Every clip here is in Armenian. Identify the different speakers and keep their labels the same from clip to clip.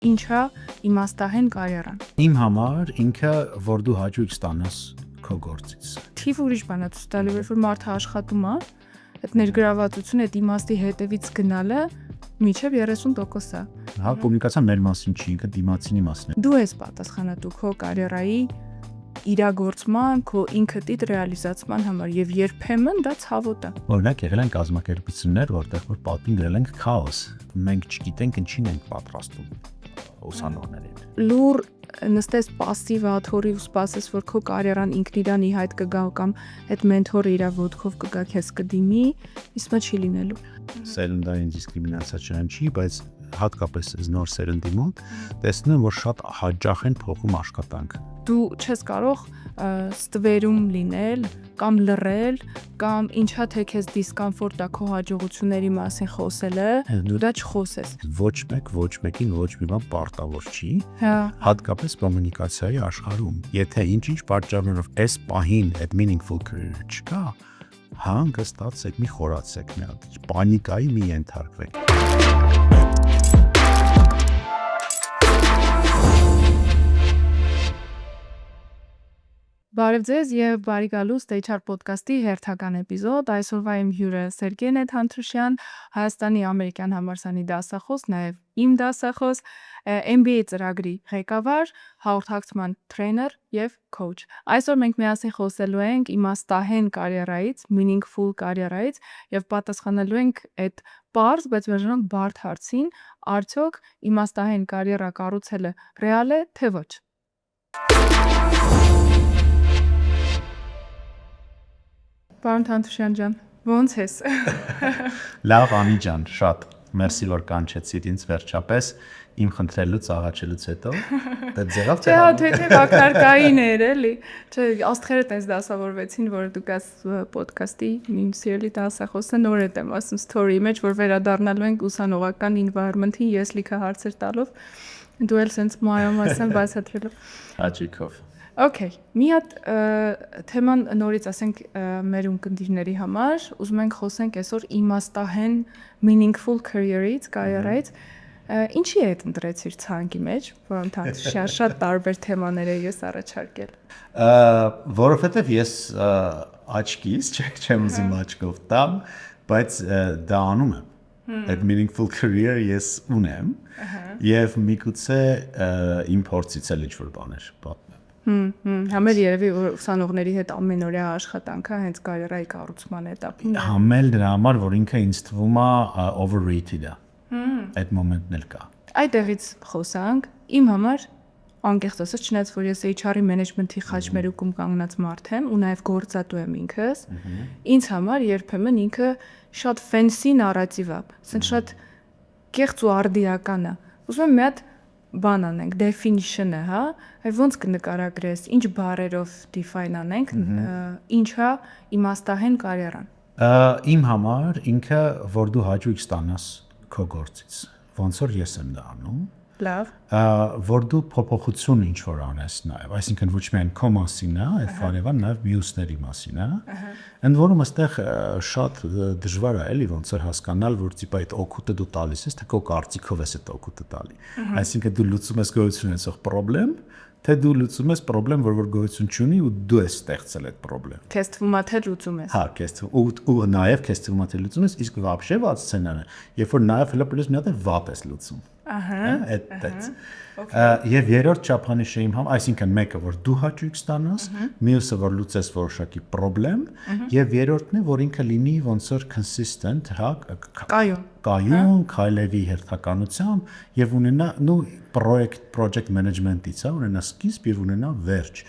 Speaker 1: Ինչ է իմաստահեն կարիերան։
Speaker 2: Իմ համար ինքը որ դու հաճույք ստանաս քո գործից։
Speaker 1: Թիվ ուրիշ բան է ցույց տալու, երբ որ մարդը աշխատում է, այդ ներգրավվածությունը, այդ իմաստի հետևից գնալը մինչև 30% է։
Speaker 2: Հա, կոմունիկացիան մեր մասին չի, ինքը դիմացինի մասն է։
Speaker 1: Դու ես պատասխանատու քո կարիերայի իրագործման, քո ինքդ ռեալիզացման համար եւ երբեմն դա ցավոտ է։
Speaker 2: Օրինակ եղել են կազմակերպություններ, որտեղ որ պատին գրել ենք քաոս։ Մենք չգիտենք ինչին ենք պատրաստում ուսանողներին։
Speaker 1: Լուր նստես пассив աթորի ու սպասես, որ քո կարիերան ինքն իրան իհայտ կգա կամ այդ մենթորը իր ոտքով կգա քեզ կդիմի, իսկ մա չի լինելու։
Speaker 2: Սերնդային դիսկրիմինացիա չեն չի, բայց հատկապես այս նոր սերնդի մոտ տեսնում եմ, որ շատ հաճախ են փոխում աշխատանք։
Speaker 1: Դու չես կարող ստվերում լինել կամ լռել կամ ինչա թե քեզ դիսկոմֆորտ է քո հաջողությունների մասին խոսելը, դու դա չխոսես։
Speaker 2: Ոչ մեկին ոչ մի բան պարտավոր չի։
Speaker 1: Հա։
Speaker 2: Հատկապես կոմունիկացիայի աշխարհում։ Եթե ինչ-ինչ պատճառներով այս պահին այդ meaningful career չկա, հանգստացեք, մի խորացեք մի հատ, պանիկայի մի ենթարկվեք։
Speaker 1: Բարև ձեզ եւ բարի գալուստ HR podcast-ի հերթական էպիզոդ։ Այսօրվա իմ հյուրը Սերգեյ Թանտրուշյան, Հայաստանի ամերիկյան համալսարանի դասախոս, նաեւ իմ դասախոս, MBA ծրագրի ղեկավար, հաղորդակցման տրեյներ եւ coach։ Այսօր մենք միասին խոսելու ենք իմաստահեն կարիերայից, meaningful կարիերայից եւ պատասխանելու ենք այդ պարզ, բայց բաժանակ բարդ հարցին, արդյոք իմաստահեն կարիերա կառուցելը ռեալ է թե ոչ։ Պարոն Թանտրուշյան ջան, ո՞նց ես։
Speaker 2: Լավ, Անի ջան, շատ մերսի որ կանչեցիդ ինձ վերջապես իմ խնդրելուց աղաչելուց հետո։ Դա ձևավ թե։
Speaker 1: Չէ, թե վակարկային էր էլի։ Չէ, աստղերը տես դասավորվեցին, որ դուք այս ոդքասթի իմ սիրելի դասախոսը նոր եմ ասում story մեջ, որ վերադառնալու ենք ուսանողական environment-ին, ես լիքը հարցեր տալով, դու էլ sense մայոմասն բացատրելով։
Speaker 2: Հաճույքով։
Speaker 1: Okay, մի հատ թեման նորից ասենք մեր ունկնդիրների համար, ուզում ենք խոսենք այսօր իմաստահեն meaningful career-ից, կարիերայից, ինչի է ընտրեցիր ցանկի մեջ, որոնց Թանտրուշյան շատ տարբեր թեմաներ է ես առաջարկել։
Speaker 2: Որովհետև ես աչքից չեմ ուզում աչքով տամ, բայց դա անում եմ։ Այդ meaningful career ես ունեմ, եւ միգուցե իմ փորձից էլ ինչ-որ բաներ պատմեմ։
Speaker 1: Համել երևի որ ուսանողների հետ ամենօրյա աշխատանքը հենց կարիերայի կառուցման էտապին է։
Speaker 2: Համել դրա համար, որ ինքը ինձ թվում է overrated է։ Այդ մոմենտն էլ կա։
Speaker 1: Այդտեղից խոսանք, իմ համար անկեղծ ասած, չնայած որ ես HR-ի մենեջմենթի խաչմերուկում կանգնած մարդ եմ ու նաև գործատու եմ ինքս, ինձ համար երբեմն ինքը շատ fancy նարատիվ է, ասեն շատ կեղծ ու արդիական է։ Ուզում եմ մի հատ բան անենք, definition-ը, հա, այ ոնց կնկարագրես, ինչ բառերով define անենք, ինչա իմաստահեն կարիերան։
Speaker 2: Իմ համար ինքը որ դու հաճույք ստանաս քո գործից, ոնց որ ես եմ դա անում։
Speaker 1: Լավ։
Speaker 2: Որ դու փոփոխություն ինչ որ անես նաև, այսինքն ոչ միայն քո մասին է, այդ բարևան նաև մյուսների մասին է։ Ընդ որում այստեղ շատ դժվար է էլի ոնց որ հասկանալ, որ տիպա այդ օգուտը դու տալիս ես, թե քո կարծիքով ես այդ օգուտը տալի։ Այսինքն դու լուծում ես գոյություն ունեցող խնդրեմ, թե դու լուծում ես խնդրեմ, որ գոյություն չունի ու դու ես ստեղծել այդ խնդրեմ։
Speaker 1: Քեզ թվում է թե լուծում ես։
Speaker 2: Հա, քեզ ու նաև քեզ թվում է թե լուծում ես, իսկ вообще վատ սցենարը, երբ որ նաև հələ պլյուս մի հատ է վատ ես լուծում։ Այդ։ Եվ երրորդ չափանիշը իմ այսինքն մեկը որ դու հաճույք ստանաս, մյուսը որ լուծես որոշակի խնդրեմ, եւ երրորդն է որ ինքը լինի ոնց որ consistent, հա, կայուն, քայլերի հերթականությամբ եւ ունենա project management-ից, հա, ունենա սկիզբ եւ ունենա վերջ։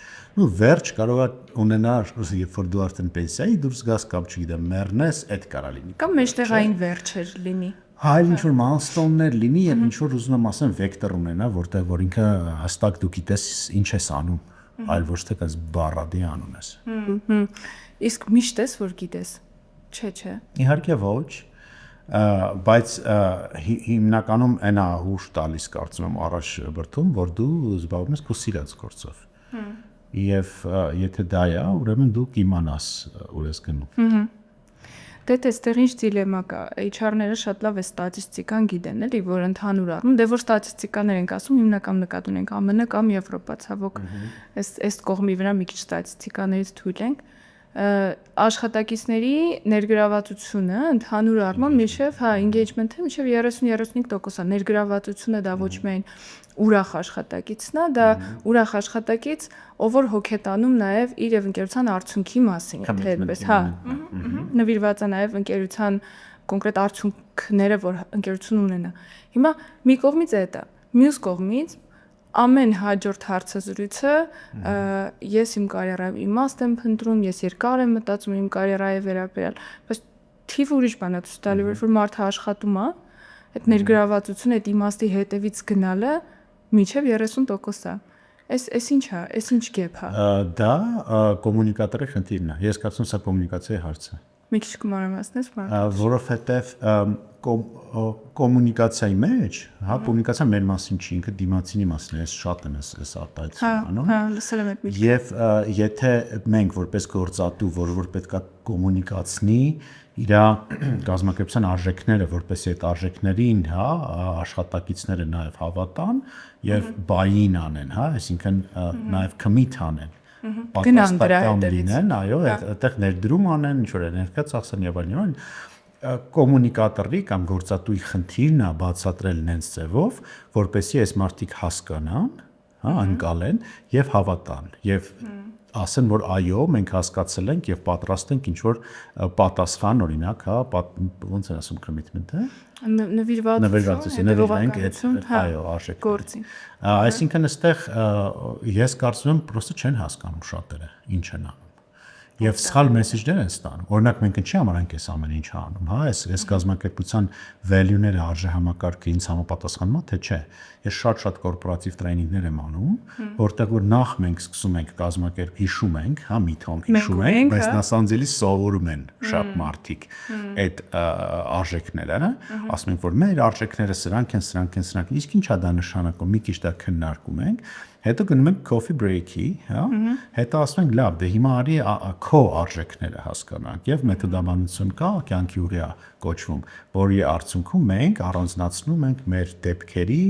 Speaker 2: Վերջ կարող է ունենալ, երբ որ դու արդեն պենսիայի դուրս գաս կամ չգիտեմ, մեռնես, այդ կարա լինի։
Speaker 1: Կամ մեջտեղային վերջեր լինի։
Speaker 2: Հայ ինչ որ milestone-ներ լինի եւ ինչ որ ուզում եմ ասեմ վեկտոր ունենա, որտեղ որ ինքը հստակ դու գիտես ինչ ես անում, այլ ոչ թե կես բառադի անում ես։
Speaker 1: Իսկ միշտ ես որ գիտես։ Չէ։
Speaker 2: Իհարկե ոչ, բայց հիմնականում այնա հուշ տալիս կարծում եմ առաջ բրդում, որ դու զբաղվում ես քո սիրած գործով։ Եվ եթե դա է, ուրեմն դու կիմանաս ուր ես գնում։
Speaker 1: Դե այստեղ ինչ դիլեմա կա։ HR-ները շատ լավ է ստատիստիկան գիտեն, էլի, որ ընդհանուր առմամբ, դե որ ստատիստիկաներ ենք ասում, հիմնական նկատ ունենք ԱՄՆ կամ Եվրոպա, ցավոք։ Այս կողմի վրա մի քիչ ստատիստիկաներից թույլ ենք։ Աշխատակիցների ներգրավվածությունը ընդհանուր առմամբ միշև, engagement-ը միշև 30-35% է, ներգրավվածությունը դա ոչ միայն ուրախ աշխատակիցն է, դա ուրախ աշխատակից, ով որ հոգետանում նաև իր եւ ընկերության արդյունքի մասին, թե այդպես, նվիրված է նաև ընկերության կոնկրետ արդյունքները, որ ընկերությունը ունենա։ Հիմա մի կողմից է դա, մյուս կողմից ամեն հաջորդ հարցազրույցը ես իմ կարիերայում իմաստ եմ փնտրում, ես երկար եմ մտածում իմ կարիերայի վերաբերյալ, բայց թիվ ուրիշ բան է ցույց տալու, որ մարդը աշխատում է, այդ ներգրավվածությունը, այդ իմաստի հետևից գնալը մինչև 30% է։ Այս ինչ է, այս ինչ գեփ է։
Speaker 2: Դա կոմունիկատորի խնդիրն է։ Ես կարծում եմ սա կոմունիկացիայի հարց է։
Speaker 1: Մի քիչ կմանրամասնես,
Speaker 2: որովհետև կոմունիկացիայի մեջ, կոմունիկացիան մեր մասին չի, ինքը դիմացինի մասին է, ես շատ եմ այս արտահայտությունը անում։
Speaker 1: Լսել եմ այդ միտքը։
Speaker 2: Եվ եթե մենք որպես գործատու, որ պետք է կոմունիկացնի իր կազմակերպության արժեքները, որպեսզի այդ արժեքներին, աշխատակիցները նաև հավատան եւ buy-in անեն, այսինքն նաև commit անեն։
Speaker 1: Պատասխանատու
Speaker 2: լինեն, այո, այդտեղ ներդրում անեն, ինչ որ ներկա ծախսեն եւ այլն, կոմունիկատորի կամ գործատուի խնդիրն է բացատրել նենց ձևով, որպեսզի այս մարդիկ հասկանան, անկալեն եւ հավատան եւ ասեն, որ այո, մենք հասկացել ենք եւ պատրաստ ենք ինչ որ պատասխան, օրինակ, ոնց են ասում commitment-ը, նվիրվածություն, այո, արժեք
Speaker 1: գործին։
Speaker 2: Այսինքն այստեղ ես կարծում եմ պրոստը չեն հասկանում շատերը ինչ են անում։ Եվ սխալ մեսեջներ են ստանում։ Օրինակ մենք ինչի համար ենք այս ամեն ինչը անում, այս կազմակերպության value-ները, արժեհամակարգը ինձ համապատասխանում է, թե չէ։ Ես շատ կորպորատիվ տրեյնինգներ եմ անում, որտեղ որ նախ մենք սկսում ենք կազմակերպ հիշում ենք, մի թոմ հիշում ենք, բայց նա սանձելի սովորում են շատ մարդիկ այդ արժեքները, ասում ենք որ մեր արժեքները սրանք են, իսկ ինչ է դա նշանակում, մի քիչ դա քննարկում ենք, հետո գնում ենք coffee break-ի, հետո ասում ենք լավ, դե հիմա արի քո արժեքները հասկանանք եւ մեթոդաբանություն կա, կյանքի ուրիա կոչվում, որի արդյունքում մենք առանձնացնում ենք մեր դեպքերի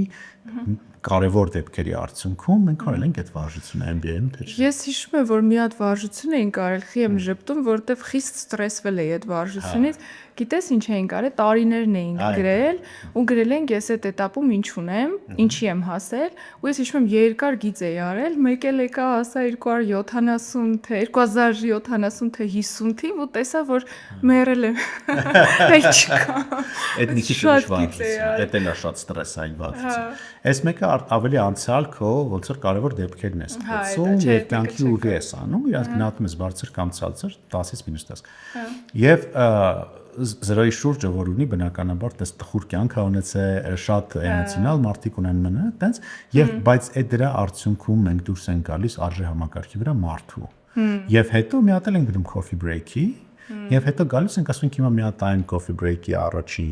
Speaker 2: կարևոր դեպքերի արդյունքում մենք արել ենք այդ վարժությունը MBA-ում թե չէ։
Speaker 1: Ես հիշում եմ, որ մի հատ վարժություն էին կարել, խի եմ ժպտում, որովհետև խիստ ստրեսվել էի այդ վարժությունից։ Գիտես ինչ էին կարել, տարիներն էին գրել ու գրել են ես այդ этаպում ինչ ունեմ, ինչի եմ հասել, ու ես հիշում եմ երկար գիծ էի արել, մեկ էլ եկա ասա 270 թե 2070 թե 50 թիվ ու տեսա որ մեռել եմ։ Այլ չկա։
Speaker 2: Այդ մի քիչ ուրիշ վարժություն, դա էլ շատ ստրեսային վարժություն։ Այս մեկը ավելի անցյալ քո ոնց որ կարևոր դեպքերն ես ստացում, եւ կյանքի ուղի ես անում, իրանք գնահատում ես բարձր կամ ցածր 10-ից -10։ Եվ զրոյի շուրջը որ ունի բնականաբար դες տխուր կյանք ա ունեցել, շատ էմոցիոնալ մարդիկ ունեն մնա, տենց, եւ բայց այդ դրա արդյունքում մենք դուրս ենք գալիս արժեհամակարգի վրա մարդու։ Եվ հետո մի հատ ենք գնում coffee break-ի, եւ հետո գալիս ենք ասում ենք հիմա մի հատ այն coffee break-ի առաջի,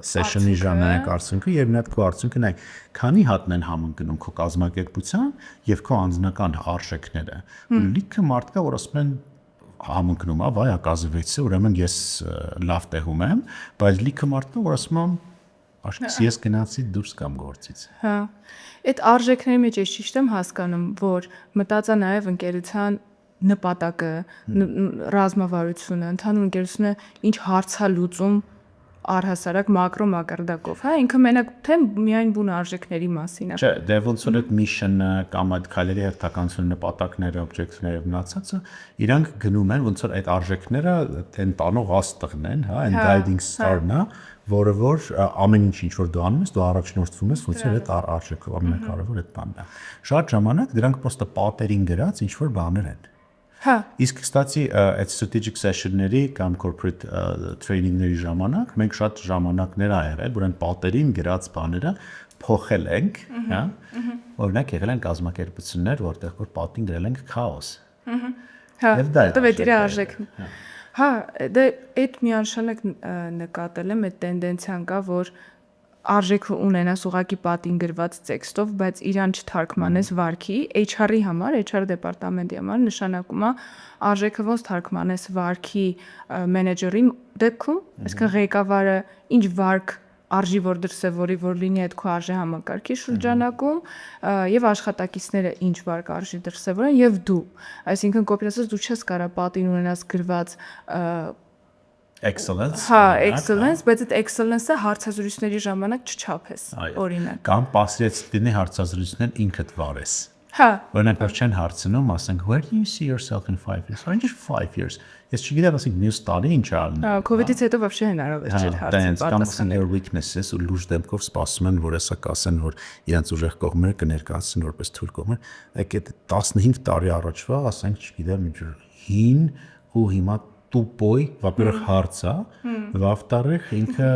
Speaker 2: session-ի ժամանակ արդյունքը եւ մի հատ քո արդյունքը նայ, քանի հատն են համընկնում քո կազմակերպության եւ քո անձնական արժեքները։ Լիքը մարդ կա, որ ասում են համընկնում է, վայ, ակազվեցի, ուրեմն ես լավ տեղում եմ, բայց լիքը մարդ կա, որ ասում են Աշկես ես գնացի դուրս կամ գործից։
Speaker 1: Այդ արժեքների մեջ ես ճիշտ եմ հասկանում, որ մտածա նաև ընկերության նպատակը, ռազմավարությունը, ընդհանուր ընկերությունը ինչ հարց է լուծում առհասարակ մակրո մակարդակով, ինքը մենակ թե միայն բուն արժեքների մասին է։
Speaker 2: Չէ, դե ոնց որ այդ mission-ը կամ այդ քայլերի հերթականությունը, նպատակները, օբյեկտիվները մնացածը, իրանք գնում են ոնց որ այդ արժեքները այն տանող աստղն են, այն guiding star-ն է, որը որ ամեն ինչ որ դու անում ես, դու առաջնորդվում ես ոնց որ այդ արժեքով ամենակարևոր այդ բանն է։ Շատ ժամանակ դրանք պրոստը պատերին գրած ինչ որ բաներ են։ Իսկ կստացի այդ strategic session-ների կամ corporate training-ների ժամանակ մենք շատ ժամանակներ ա եղել, որ այն պատերին գրած բաները փոխել ենք, օրինակ եղել են կազմակերպություններ, որտեղ որ պատին գրել ենք chaos։ Եվ դա
Speaker 1: է արժեքն։ Դա այդ միանշանակ նկատել եմ այդ տենդենցիան կա, որ արժեքը ունենաս ուղղակի պատին գրված տեքստով, բայց իրան չթարգմանես վարքի, HR-ի համար, HR դեպարտամենտի համար նշանակում է արժեքը ոնց թարգմանես վարքի մենեջերի դեպքում, այսինքն ղեկավարը ինչ վարք արժի որ դրսևորի, որ լինի այդ քո արժե համակարգի շրջանակում եւ աշխատակիցները ինչ վարկ արժի դրսևորեն եւ դու, այսինքն կոպիացած դու չես կարա պատին ունենաս գրված
Speaker 2: excellence,
Speaker 1: հա, excellence, բայց այդ excellence-ը հարցազրույցների ժամանակ չչափես, օրինակ։
Speaker 2: Կամ pasrets դինի հարցազրույցներ ինքդ վարես։
Speaker 1: Հա։
Speaker 2: Օրինակ վերջին հարցնում ասենք where do you see yourself in 5 years? Ինչ 5 years։ Ես չգիտեմ ասենք news study ինչ ալն։
Speaker 1: Հա, COVID-ից հետո вообще հնարավոր չէր հարցը
Speaker 2: պատասխանել։ Կամ weaknesses ու լուրջ դեմքով սպասում են, որ հեսա կասեն, որ իրենց ուժեղ կողմերը կներկայացնեն որպես թույլ կողմեր։ Այդ 15 տարի առաջվա, ասենք, չգիտեմ, ինչ հին ու հիմա տուպոյ, во-первых, հարցա, во-вторых, ինքը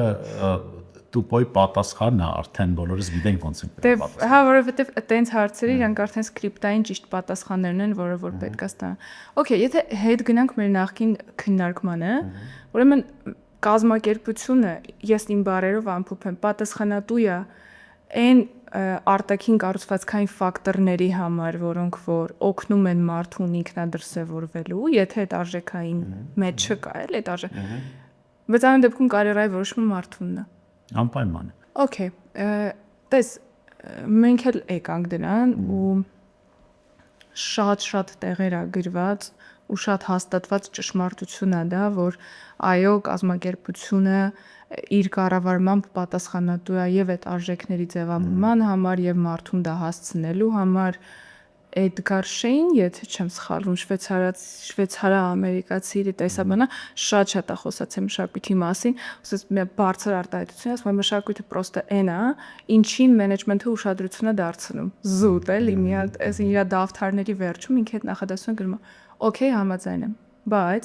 Speaker 2: տուպոյ պատասխանն է արդեն բոլորս գիտենք ոնց են պատասխանել։
Speaker 1: Հա, որովհետև այտենց հարցերի իրանք արդեն սկրիպտային ճիշտ պատասխաններն են, որը որ պետք է ստանան։ Okay, եթե հետ գնանք մեր նախկին քննարկմանը, ուրեմն կազմակերպությունը, ես իմ բարերով ամփոփեմ, պատասխանատու է այն արտաքին կառուցվածքային ֆակտորների համար, որոնք որ օգնում են մարդուն ինքնադրսևորվելու, եթե այդ արժեքային մեջ չկա, էլ այդ արժեք։ Բայց այն դեպքում կարիերայի որոշումը մարդունն է։
Speaker 2: Անպայման։
Speaker 1: Okay, տես մենք էլ եկանք դրան ու շատ տեղեր ա գրված ու շատ հաստատված ճշմարտություն ա դա, որ այո, կազմակերպությունը իր կառավարմամբ պատասխանատու է եւ այդ արժեքների ձևավորման համար եւ մարդուն դա հասցնելու համար։ Էդգար Շեյն, եթե չեմ սխալվում, շվեյցարա-ամերիկացի տեսաբանա շատ է խոսացել մշակույթի մասին, ասես մի բարձր արտահայտություն, ասում եմ մշակույթը պրոստը այն է, ինչին մենեջմենթը ուշադրություն է դարձնում։ Զուտ էլի մի հատ այս իր դավթարների վերջում ինքը այդ նախադասությունը գրում է։ Okay, համաձայն եմ, բայց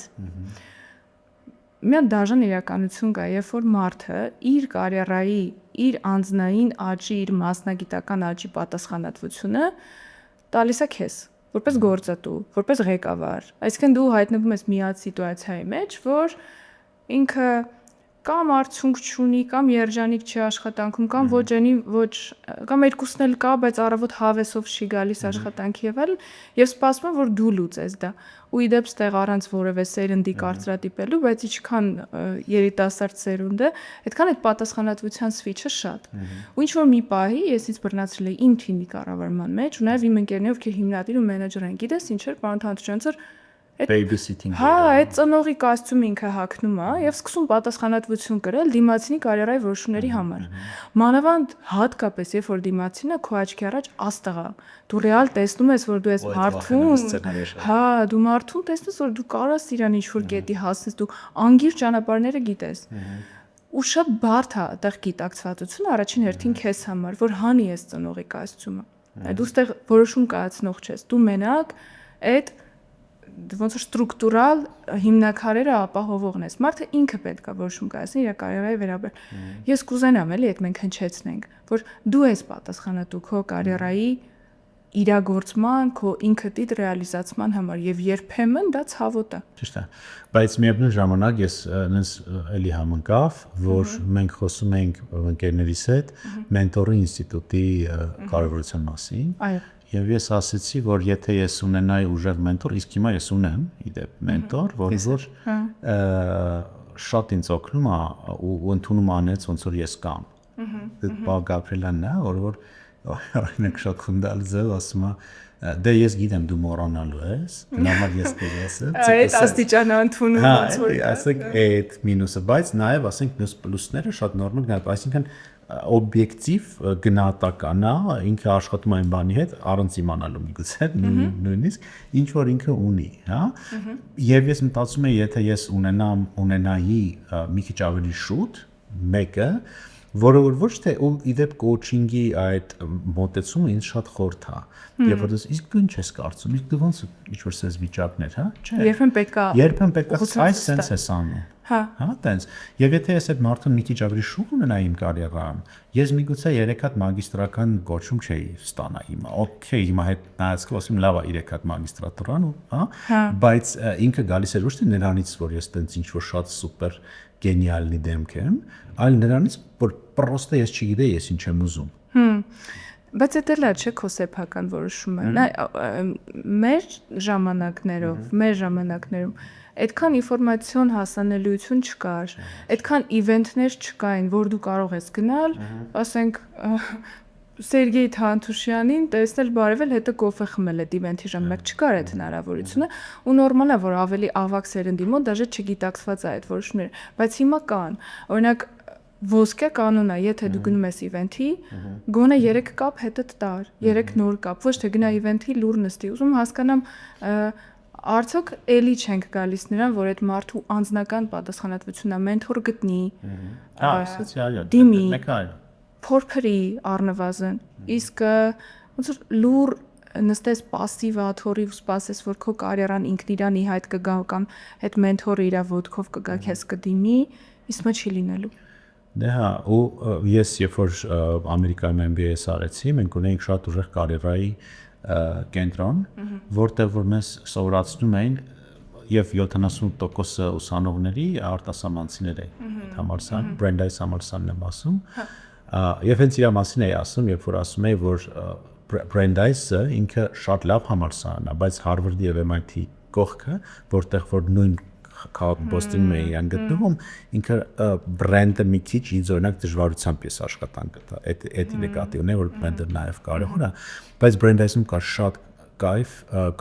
Speaker 1: մի հատ դաժան իրականություն կա, երբ որ մարդը իր կարիերայի, իր անձնային աճի, իր մասնագիտական աճի պատասխանատվությունը տալիս է քեզ, որպես գործատու, որպես ղեկավար։ Այսինքն դու հայտնվում ես մի հատ սիտուացիայի մեջ, որ ինքը կամ արդյունք չունի, կամ երջանիկ չի աշխատանքում, կամ ոչ անի, ոչ, կամ երկուսն էլ կա, բայց առավոտ հավեսով չի գալիս աշխատանքի եւ այլն, եւ սպասում եմ, որ դու լուծես դա։ Ու իդեպ ստեղ առանց որևէ սերնդի կարծրատիպելու, բայց ինչքան երիտասարդ սերունդ է, այդքան այդ պատասխանատվության switch-ը շատ։ Ու ինչ որ մի պահի ես ինձ բռնացրել եմ իմ թիմի կառավարման մեջ, ու նաեւ իմ ընկերներով, ովքեր հիմնադիր ու մենեջեր են, գիտես ինչ էր, պարոն Թանտրյանցը
Speaker 2: babysitting։
Speaker 1: Հա, այդ ծնողի կոստյում ինքը հագնում է եւ սկսում պատասխանատվություն կրել դիմացինի կարիերայի որոշումների համար։ Մանավանդ հատկապես երբ որ դիմացինը քո աչքի առաջ աստղ է։ Դու ռեալ տեսնում ես, որ դու ես մարդուն, հա, դու մարդուն տեսնես, որ դու կարաս իրան ինչ-որ կետի հասնես, դու անգիր ճանապարհները գիտես։ Ու շատ բարդ է այդտեղ գիտակցվածությունը առաջին հերթին քեզ համար, որ հանի ես ծնողի կոստյումը։ Դու ստեղ որոշում կայացնող չես, դու մենակ այդ ոնց որ ստրուկտուրալ հիմնակարերը ապահովողն ես։ Մարդը ինքը պետք է որոշում կայացնի իր կարիերայի վերաբերյալ։ Ես կուզենամ էլի այդ մենք հնչեցնենք, որ դու ես պատասխանատու քո կարիերայի իրագործման, քո ինքդիդ ռեալիզացման համար եւ երբեմն դա ցավոտ է։
Speaker 2: Ճիշտ է։ Բայց միևնույն ժամանակ ես այնպես էլի համընկավ, որ մենք խոսում ենք ընկերներիս հետ մենտորի ինստիտուտի կարևորության մասին։
Speaker 1: Այո։
Speaker 2: Եվ ես ասացի, որ եթե ես ունենայի ուժեղ մենտոր, իսկ հիմա ես ունեմ, իդեպ մենտոր, որ շատ ինձ օգնում է ու ընդունում անեց ոնց որ ես կամ։ Դա Պաուլ Գաբրիելյանն է, որ օրինակ շատ խնդալ ձև ասում է, դե ես գիտեմ դու մոռանալու ես, նորմալ ես կգասեմ։
Speaker 1: Այդ աստիճանը ընդունում ոնց որ։
Speaker 2: Ասենք այդ մինուսը, բայց նաև ասենք մյուս պլյուսները շատ նորմալ գնահատ, այսինքն օբյեկտիվ գնահատական է, ինքը աշխատում է այն բանի հետ, առանց իմանալու միգուցե նույնիսկ ինչ որ ինքը ունի, հա։ Եվ ես մտածում եմ, եթե ես ունենայի մի քիչ ավելի շուտ մեկը, որը ոչ թե իդեպ կոուչինգի այդ մոտեցումը ինձ շատ խորթ է։ Եվ որ իսկ դու ինչ ես կարծում, իսկ դու ոնց ինչ որ սես վիճակներ, հա։ Չէ։
Speaker 1: Երբեմն պետք է
Speaker 2: այս sense ես անում։ Հա, տենց։ Եվ եթե ես այդ մարդուն մի քիչ ավելի շուտ ունենայի իմ կարիերայում, ես միգուցե 3 հատ մագիստրական գոչում չէի ստանա հիմա։ Okay, հիմա հետ նայածք ասում լավ է 3 հատ մագիստրատուրան, հա, բայց ինքը գալիս էր ոչ թե նրանից, որ ես տենց ինչ որ շատ սուպեր գենիալնի դեմք եմ, այլ նրանից, որ պրոստը ես չգիտեի ես ինչ եմ ուզում։
Speaker 1: Բայց դա լավ չէ քո սեփական որոշումը։ Մեր ժամանակներում այդքան ինֆորմացիոն հասանելիություն չկար, այդքան իվենթներ չկային, որ դու կարող ես գնալ, ասենք Սերգեյ Թանթուշյանին տեսնել, բարևել, հետո կոֆե խմել այդ իվենթի ժամանակ չկար այդ հնարավորությունը, ու նորմալ է, որ ավելի ավակ սերնդի մոտ դաժե չգիտակցված է այդ որոշումները, բայց հիմա կան։ Օրինակ ոսկե կանոն է, եթե դու գնում ես իվենթի, գոնե 3 կապ հետդ տար, 3 նոր կապ, ոչ թե գնա իվենթի լուր նստի, ուզում հասկանամ արդյոք էլի չենք գալիս նրան, որ այդ մարդու անձնական պատասխանատվությունն է, մենթոր գտնի, դիմի, փորփրի առնվազն, իսկ ոնց որ լուր նստես пассив աթորի ու սպասես, որ քո կարիերան ինքն իրան իհայտ կգա կամ այդ մենթորը իր ոտքով կգա քեզ կդիմի, իսկ մա չի լինելու։
Speaker 2: Դե հա, ու ես երբ որ Ամերիկայում MBA-ս արեցի, մենք ունեինք շատ ուժեղ կարիերայի կենտրոն, որտեղ որ մեզ սովորացնում էին եւ 70% ուսանողների արտասահմանցիներ էին համալսարան, Brandeis համալսարանն եմ ասում։ Եվ հենց իր մասին էի ասում, երբ որ ասում էի, որ Brandeis-ը ինքը շատ լավ համալսարան է, բայց Harvard-ի եւ MIT կողքը, որտեղ որ նույն Boston-ում էի գտնվում, ինքը բրենդը մի քիչ ինձ օրինակ դժվարությամբ ես աշխատանք գտա։ Այդ նկատիվն է, որ բրենդը նաև կարևոր է, բայց Brandeis-ում կա շատ կայֆ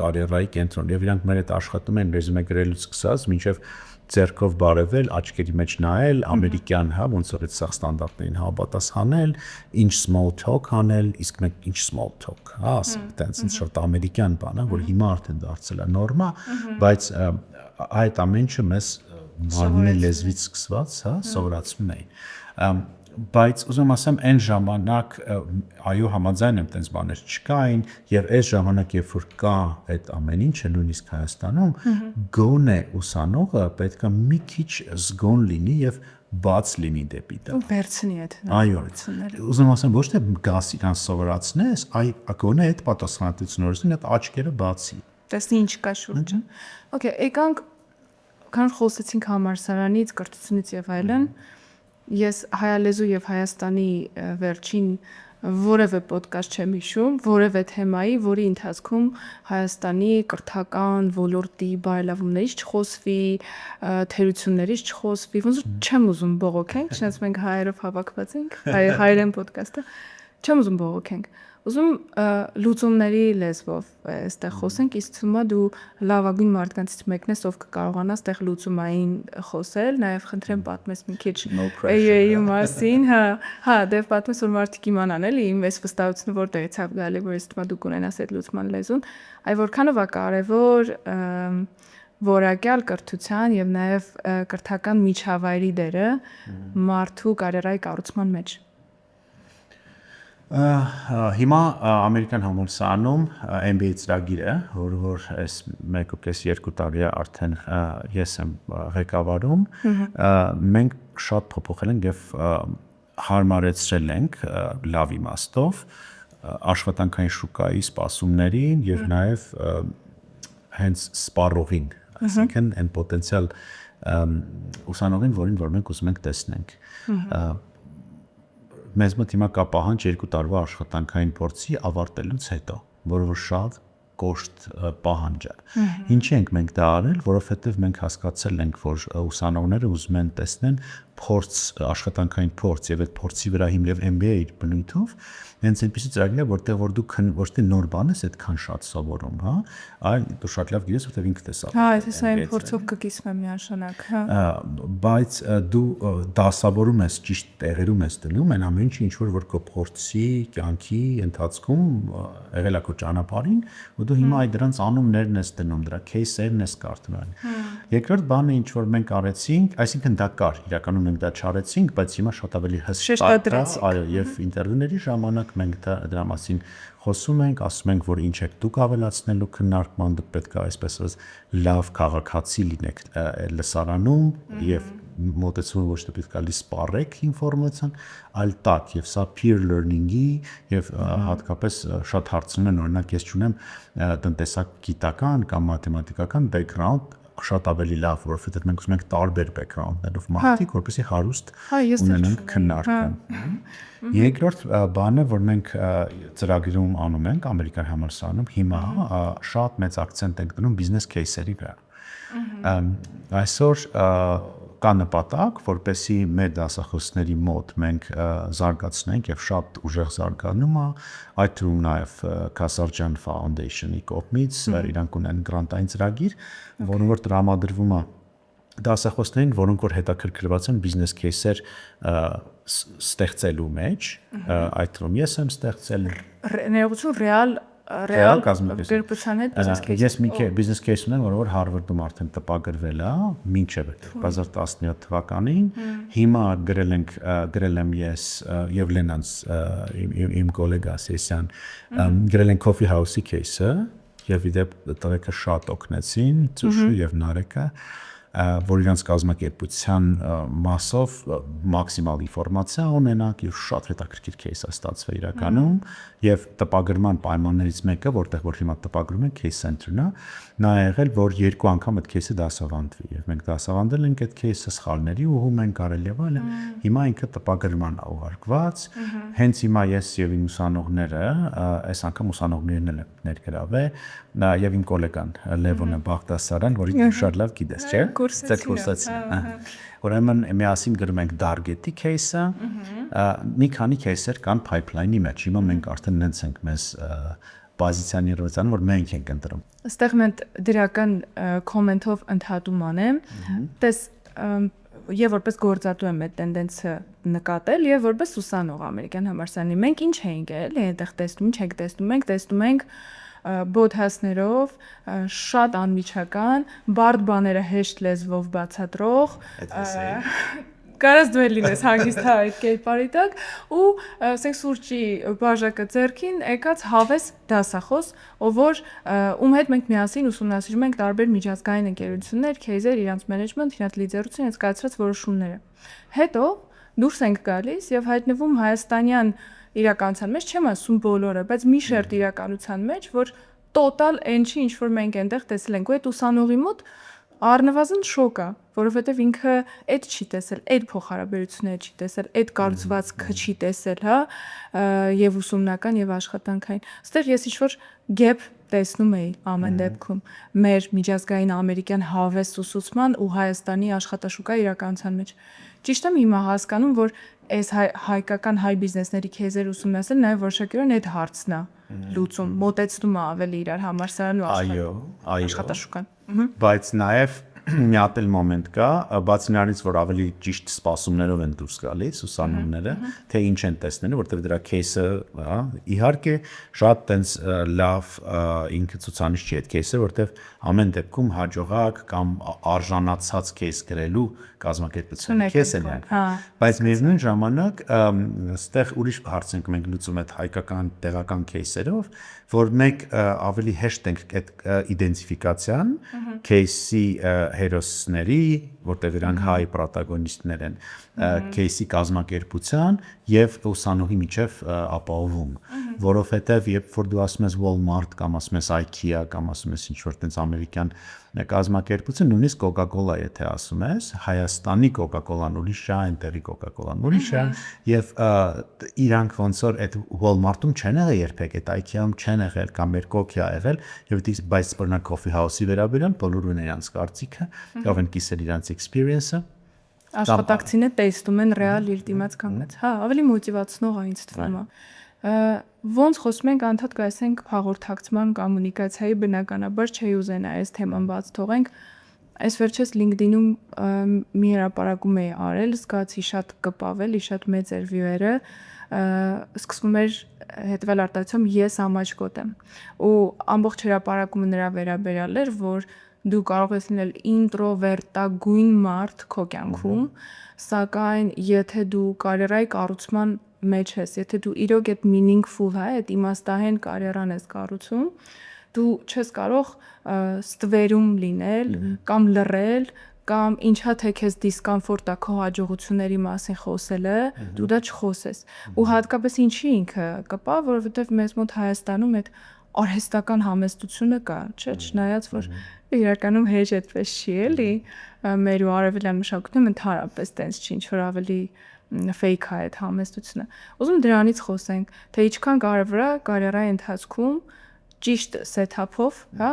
Speaker 2: կարիերայի կենտրոն եւ իրանք մեր հետ աշխատում են ռեզյումե գրելուց սկսած, մինչեւ ձեռքով բարևել, աչքերի մեջ նայել, ամերիկյան, հա, ոնց որ այդ սա ստանդարտներին համապատասխանել, ինչ small talk անել, իսկ մենք ինչ small talk, հա, ասենք, տենց շատ ամերիկյան բան է, որ հիմա արդեն դարձել է նորմա, բայց այդ ամենը մեզ մարմնի լեզվից սկսված, հա, սովորացնում էին։ Բայց ուզում ասեմ այն ժամանակ այո համաձայն եմ տենց բաներ չկային եւ այս ժամանակ երբ որ կա այդ ամեն ինչը նույնիսկ Հայաստանում գոնե ուսանողը պետքա մի քիչ զգոն լինի եւ բաց լինի դեպի դա։
Speaker 1: Ու վերցնի այդ
Speaker 2: հնարավորությունները։ Ուզում ասեմ ոչ թե գաս իրան սովորացնես, այ գոնե այդ պատասխանատվությունը օրինակ այդ աչքերը բացի։
Speaker 1: Տեսնի ինչ կա շուրջը։ Okay, եկանք քան խոսեցինք համալսարանից, կրթությունից եւ այլն, ես հայալեզու եւ Հայաստանի վերջին որևէ ոդկաստ չեմ հիշում, որևէ թեմայի, որի ընթացքում Հայաստանի կրթական ոլորտի բարելավումներից չխոսվի, թերություններից չխոսվի, ոնց որ չեմ ուզում բողոքենք, չնայած մենք հայերով հավաքված ենք, հայերեն ոդկասթը, չեմ ուզում բողոքենք։ Ուզում լուծումների լեզվով այստեղ խոսենք, իսկ թվում է դու լավագույն մարդկանցից մեկն ես, ով կկարողանա այստեղ լուծումային խոսել, նաև խնդրեմ պատմես մի քիչ AI-ի մասին, հա, դե պատմես որ մարդիկ իմանան էլի, իմ այս վստահությունը որտեղից է գալի, որ ես թվում է դու կունենաս այդ լուծման լեզուն, այ որքանով է կարևոր որակյալ կրթության եւ նաև կրթական միջավայրի դերը մարդու կարիերայի կառուցման մեջ։
Speaker 2: Հիմա ամերիկյան համալսարանում MBA ծրագիր է, որ այս 1.5-2 տարի է արդեն ես եմ ղեկավարում, մենք շատ փոփոխել ենք եւ հարմարեցրել ենք լավ իմաստով աշխատանքային շուկայի սպասումներին եւ նաեւ հենց սպառողին, այսինքն այն պոտենցիալ ուսանողին, որին որ մենք ուզում ենք տեսնենք։ Մեզ մոտ հիմա կա պահանջ 2 տարվա աշխատանքային փորձի ավարտելուց հետո, որը որ շատ կոշտ պահանջ է։ Ինչի ենք մենք դա արել, որովհետև մենք հասկացել ենք, որ ուսանողները ուզում են տեսնեն փորձ, աշխատանքային փորձ եւ այդ փորձի վրա հիմնելով MBA իր բնույթով, հենց այնպեսի ծրագիր է, որտեղ որ դու ոչ թե նոր բան ես այդքան շատ սովորում, հա, այլ դու շատ լավ գիտես, որտեղ ինքդ ես ապրում։
Speaker 1: Հա, այս այն փորձով կկիսվեմ միանշանակ, հա։
Speaker 2: Բայց դու դասավորում ես, ճիշտ տեղերում ես դնում, այն ամեն ինչ ինչ որ քո փորձի, կյանքի ընթացքում եղել է քո ճանապարհին, ու դու հիմա այդ դրանց անուններն ես դնում, դրա кейսերն ես կարդում։ Երկրորդ բանը ինչ որ մենք արեցինք, այսինքն դա կար, իրականում մենք դա չարեցինք, բայց հիմա շատ ավելի հստակ է, այո, եւ ինտերվյուների ժամանակ մենք դրա մասին խոսում ենք, ասում ենք, որ ինչ եք դուք ավելացնելու քննարկման, դուք պետք է այսպես ասած լավ քաղաքացի լինեք լսարանում եւ մոտեցումը ոչ թե պետք է լի սպառեք ինֆորմացիան, այլ տակ եւ սա peer learning-ի եւ հատկապես շատ հարցնում են, օրինակ ես չունեմ տնտեսագիտական կամ մաթեմատիկական background, շատ ավելի լավ, որովհետեւ մենք ուզում ենք տարբեր background-ներով մարդիկ, որպեսզի հարուստ ունենան քննարկում։ Երկրորդ բանը, որ մենք ծրագրում անում ենք ամերիկյան համալսարանում, հիմա շատ մեծ акցենտ ենք դնում բիզնես кейսերի վրա։ Այսօր կա նպատակ, որպեսզի մեր դասախոսների մոտ մենք զարգացնենք եւ շատ ուժեղ զարգանում է, այդ թվում նաեւ Քասարջյան Foundation-ի կողմից իրանք ունեն գրանտային ծրագիր, որոնց որ տրամադրվում է դասախոսներին, որոնք որ հետաքրքրված են բիզնես кейսեր ստեղծելու մեջ, այդ թվում ես եմ ստեղծել
Speaker 1: ներողություն ռեալ կազմակերպության հետ բիզնես кейս։
Speaker 2: Ես մի բիզնես кейս ունեմ, որ Հարվարդում արդեն տպագրվել է, մինչև 2017 թվականին։ Հիմա գրել եմ ես եւ Լենանց իմ գոլեգա Սեսյան գրել են Coffee House-ի кейսը եւ իդեպ տղեկը շատ օգնեցին, Ծուշը եւ Նարեկը, որ իրանց կազմակերպության մասով մաքսիմալ ինֆորմացիա ունենանք եւ շատ հետաքրքիր кейս է ստացվել իրականում եւ տպագրման պայմաններից մեկը, որտեղ որ հիմա տպագրում են case center-ն է, նա ա եղել, որ երկու անգամ այդ кейսը դասավանդվի եւ մենք դասավանդել ենք այդ кейսը սխալների ուղում են կարել եւ այլն, հիմա ինքը տպագրման է ուղարկված, հենց հիմա ես եւ իմ ուսանողները, այս անգամ ուսանողներն էլ ներգրավել եւ իմ գոլեգան Լևոնը Բաղդասարյան, որին շատ լավ գիտես, չէ՞։ Կուրսացին։ Ուրեմն միասին գրում ենք Darget-ի кейսը, մի քանի кейսեր կան pipeline-ի մեջ, հիմա մենք արդեն նենց ենք մեզ պոզիցիոներացան, որ մենք ենք ընտրում։
Speaker 1: Այստեղ մենք դրական կոմենտով ընդհատում անեմ, տես եւ որպես գործատու եմ այդ տենդենսը նկատել եւ որպես ուսանող ամերիկյան համալսարանի մենք ինչ ենք էլի այնտեղ տեսնում, ինչ ենք տեսնում, մենք տեսնում ենք բոդհասներով շատ անմիջական, բարդ բաները հեշտ լեզվով բացատրող, կարաս դու լինես հանգիստ այդ կերպարի տակ ու ասենք սուրճի բաժակը ձեռքին եկած հավես դասախոս, ով որ ում հետ մենք միասին ուսումնասիրում ենք տարբեր միջազգային ընկերություններ, кейսեր, իրանց մենեջմենթ, իրանց լիդերություն, իրենց կայացրած որոշումները։ Հետո դուրս ենք գալիս եւ հայտնվում հայաստանյան իրականության մեջ, չեմ ասում բոլորը, բայց մի շերտ իրականության մեջ, որ տոտալ այն չի, ինչ որ մենք այնտեղ տեսել ենք, ու այդ ուսանողի մոտ առնվազն շոկ է, որովհետև ինքը այդ չի տեսել, այդ փոխհարաբերությունները չի տեսել, այդ կարծվածքը չի տեսել, հա, եւ ուսումնական եւ աշխատանքային։ Այստեղ ես ինչ-որ gap տեսնում էի ամեն դեպքում մեր միջազգային ամերիկյան հավես ուսուցման ու Հայաստանի աշխատաշուկա իրականության մեջ։ Ճիշտ եմ հիմա հասկանում, որ այս հայկական հայ բիզնեսների քեզեր ուսումնասիրել նաեւ որոշակիորեն այդ հարցն է լուծում, մոտեցնում է ավելի իրար համալսարան ու աշխատաշուկան։
Speaker 2: Բայց նաեւ մի հատ էլ մոմենտ կա, բացի նրանից, որ ավելի ճիշտ սպասումներով են դուրս գալիս ուսանողները, թե ինչ են տեսնելու, որտեղ դրա кейսը, հա, իհարկե շատ տենց լավ ինքը ցուցանիշ չի այդ кейսը, որտեղ ամեն դեպքում հաջողակ կամ արժանացած кейս գրելու կազմակերպությունը кейս են յանք։ Բայց միևնույն ժամանակ այստեղ ուրիշ հարց ենք մենք լուծում այդ հայկական տեղական кейսերով, որ մենք ավելի հեշտ ենք այդ իդենտիֆիկացիան кейսի հերոսների, որտեղ իրանք հայ պրոտագոնիստներ են, кейսի կազմակերպության եւ ուսանողի միջև ապահովում, որովհետեւ երբ որ դու ասում ես Walmart կամ ասում ես IKEA կամ ասում ես ինչ որ տենց ամերիկյան կազմակերպություն, նույնիսկ Coca-Cola եթե ասում ես, Հայաստանի Coca-Cola-ն ուրիշ է, այնտեղի Coca-Cola-ն ուրիշ է, եւ իրանք ոնց որ այդ Walmart-ում չեն եղել երբեք, այդ IKEA-ում չեն եղել կամ մեր Coca-ա եղել, եւ դից բայց բռնա Coffee House-ի վերաբերյալ բոլոր ունեն իրենց կարծիքը, եւ են կիսել իրենց experience-ը։
Speaker 1: Աշխատակցինը տեսնում են ռեալ իր դիմաց կանգնած։ Հա, ավելի մոտիվացնող է ինձ թվում է։ Ոնց խոսում ենք անդադ գայսենք հաղորդակցման կոմունիկացիայի բնականաբար չի ուզենա այս թեման բաց թողենք։ Այս վերջերս LinkedIn-ում մի հրապարակում էի արել, զգացի շատ կպավել, շատ մեծ էր view-երը, սկսվում էր հետևել արտահայտությամբ ես ամաչկոտ եմ։ Ու ամբողջ հրապարակումը նրա վերաբերյալ էր, որ դու կարող ես լինել ինտրովերտագույն մարդ քո կյանքում, սակայն եթե դու կարիերայի կառուցման մեջ ես, եթե դու իրոք այդ meaningful, այդ իմաստահեն կարիերան ես կառուցում, դու չես կարող ստվերում լինել կամ լռել կամ ինչա թե քեզ դիսկոմֆորտ է քո հաջողությունների մասին խոսելը, դու դա չխոսես։ Ու հատկապես ինչի ինքը կպա, որովհետև մեզ մոտ Հայաստանում այդ արհեստական համեստությունը կա, չէ՞, չնայած որ իրականում հեչ այդպես չի էլի, մեր ու արևելյան մշակույթում ընդհանրապես տենց չի, ինչ որ ավելի fake է այդ համեստությունը։ Ուզում դրանից խոսենք, թե ինչքան կարևոր է կարիերայի ընթացքում ճիշտ set-up-ով, հա,